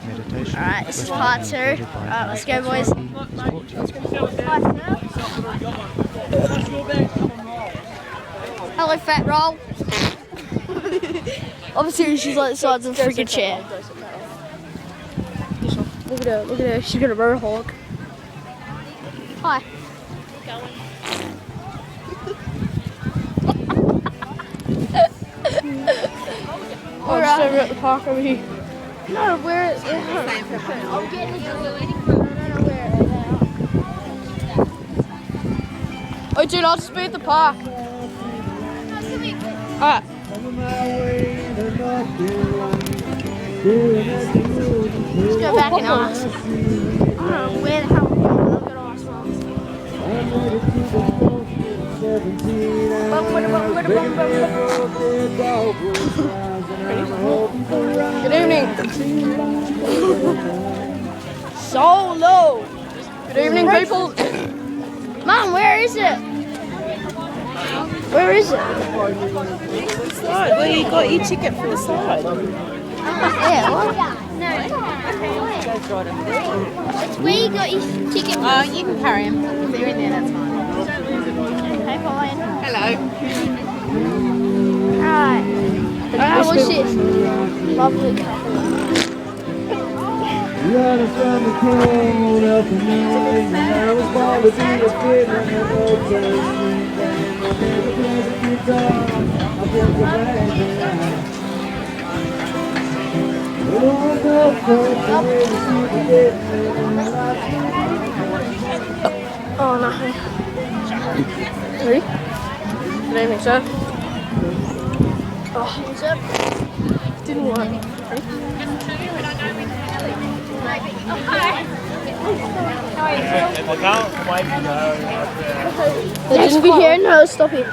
Alright, this is part 2. Alright, let's go, boys. Hello, fat roll. Obviously, she's like the size of a freaking chair. Look at her, she's got a mohawk. Hi. Oh, just over at the park over here. No, where is it? I'm getting it. I don't know where. Oh, dude, I'll just be at the park. Alright. Let's go back and ask. I don't know where the hell we're going. I've got to ask Good evening. So low. Good evening, people. Mom, where is it? Where is it? Slide. Well, you got your ticket for the slide. Yeah, what? No. It's where you got your ticket. Oh, you can carry them. If they're in there, that's fine. Hey, Pauline. Hello. Alright, what's this? Lovely couple. Oh, nothing. Ready? Good evening, sir. Oh, What's up? didn't work. Ready? They just be here. No, stop it.